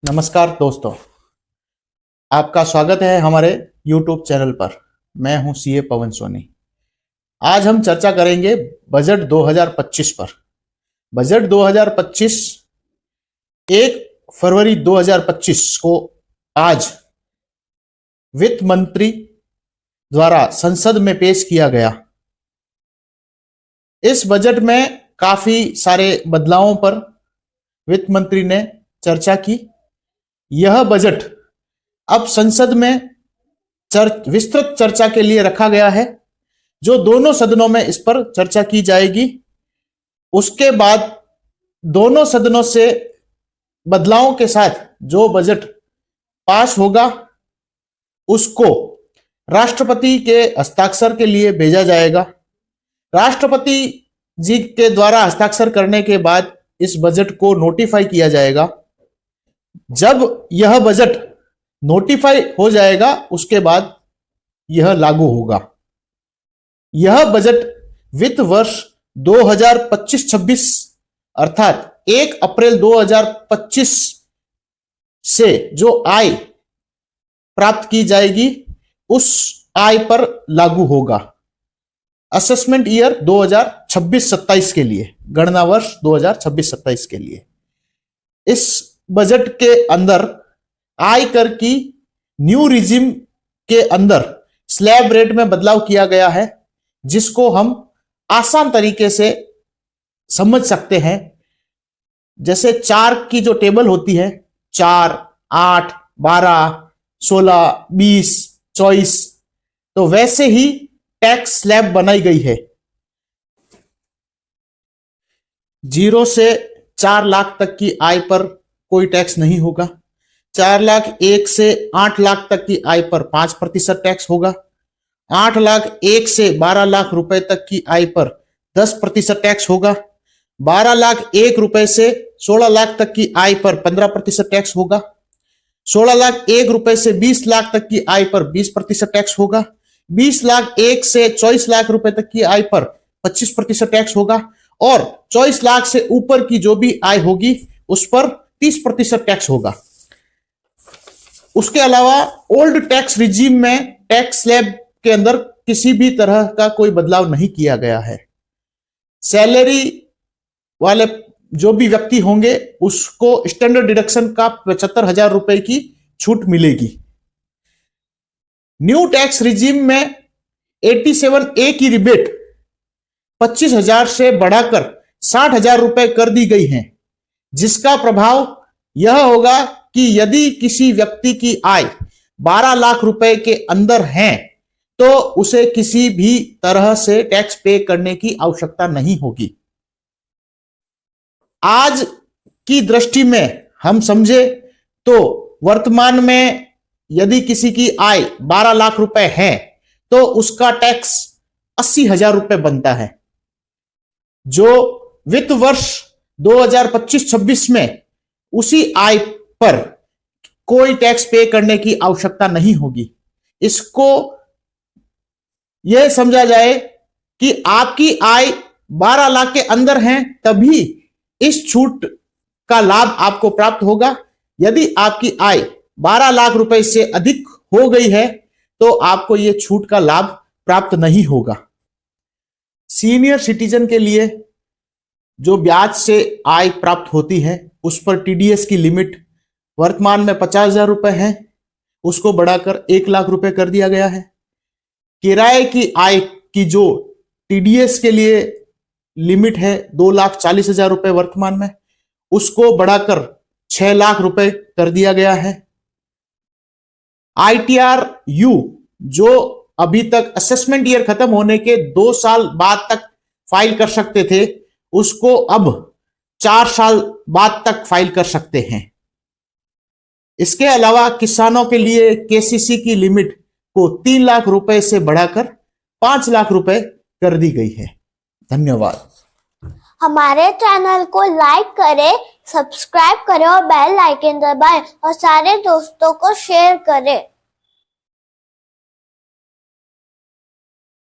नमस्कार दोस्तों, आपका स्वागत है हमारे YouTube चैनल पर। मैं हूं सीए पवन सोनी। आज हम चर्चा करेंगे बजट 2025 पर। बजट 2025 1 फरवरी 2025 को आज वित्त मंत्री द्वारा संसद में पेश किया गया। इस बजट में काफी सारे बदलावों पर वित्त मंत्री ने चर्चा की। यह बजट अब संसद में विस्तृत चर्चा के लिए रखा गया है, जो दोनों सदनों में इस पर चर्चा की जाएगी। उसके बाद दोनों सदनों से बदलावों के साथ जो बजट पास होगा उसको राष्ट्रपति के हस्ताक्षर के लिए भेजा जाएगा। राष्ट्रपति जी के द्वारा हस्ताक्षर करने के बाद इस बजट को नोटिफाई किया जाएगा। जब यह बजट नोटिफाई हो जाएगा उसके बाद यह लागू होगा। यह बजट वित्त वर्ष 2025-26 अर्थात 1 अप्रैल 2025 से जो आय प्राप्त की जाएगी उस आय पर लागू होगा। असेसमेंट ईयर 2026-27 के लिए, गणना वर्ष 2026-27 के लिए इस बजट के अंदर आयकर की न्यू रिजिम के अंदर स्लैब रेट में बदलाव किया गया है, जिसको हम आसान तरीके से समझ सकते हैं। जैसे 4 की जो टेबल होती है, 4, 8, 12, 16, 20, 24, तो वैसे ही टैक्स स्लैब बनाई गई है। 0 से 4 लाख तक की आय पर कोई टैक्स नहीं होगा। 4 लाख 1 से 8 लाख तक की आय पर 5% टैक्स होगा। 8 लाख 1 से 12 लाख रुपए तक की आय पर 10% टैक्स होगा। 12 लाख 1 रुपए से 16 लाख तक की आय पर 15% टैक्स होगा। 16 लाख 1 रुपए से 20 लाख तक की आय पर 20% टैक्स होगा। 20 लाख 1 से 24 लाख रुपए तक की आय पर 25% टैक्स होगा और 24 लाख से ऊपर की जो भी आय होगी उस पर 30% टैक्स होगा। उसके अलावा ओल्ड टैक्स रिजीम में टैक्स स्लैब के अंदर किसी भी तरह का कोई बदलाव नहीं किया गया है। सैलरी वाले जो भी व्यक्ति होंगे उसको स्टैंडर्ड डिडक्शन का 75,000 रुपए की छूट मिलेगी। न्यू टैक्स रिजीम में 87A की रिबेट 25,000 से बढ़ाकर 60,000 रुपए कर दी गई है, जिसका प्रभाव यह होगा कि यदि किसी व्यक्ति की आय 12 लाख रुपए के अंदर है तो उसे किसी भी तरह से टैक्स पे करने की आवश्यकता नहीं होगी। आज की दृष्टि में हम समझे तो वर्तमान में यदि किसी की आय 12 लाख रुपए है तो उसका टैक्स 80,000 रुपए बनता है, जो वित्त वर्ष 2025-26 में उसी आय पर कोई टैक्स पे करने की आवश्यकता नहीं होगी। इसको यह समझा जाए कि आपकी आय 12 लाख के अंदर है तभी इस छूट का लाभ आपको प्राप्त होगा। यदि आपकी आय 12 लाख रुपए से अधिक हो गई है तो आपको यह छूट का लाभ प्राप्त नहीं होगा। सीनियर सिटीजन के लिए जो ब्याज से आय प्राप्त होती है उस पर टीडीएस की लिमिट वर्तमान में 50,000 रुपए है, उसको बढ़ाकर 1 लाख रुपए कर दिया गया है। किराए की आय की जो टीडीएस के लिए लिमिट है 2,40,000 रुपए वर्तमान में, उसको बढ़ाकर 6 लाख रुपए कर दिया गया है। ITR यू जो अभी तक असेसमेंट ईयर खत्म होने के 2 साल बाद तक फाइल कर सकते थे, उसको अब 4 साल बाद तक फाइल कर सकते हैं। इसके अलावा किसानों के लिए केसीसी की लिमिट को 3 लाख रुपए से बढ़ाकर 5 लाख रुपए कर दी गई है। धन्यवाद। हमारे चैनल को लाइक करें, सब्सक्राइब करें और बेल आइकन दबाएं और सारे दोस्तों को शेयर करें।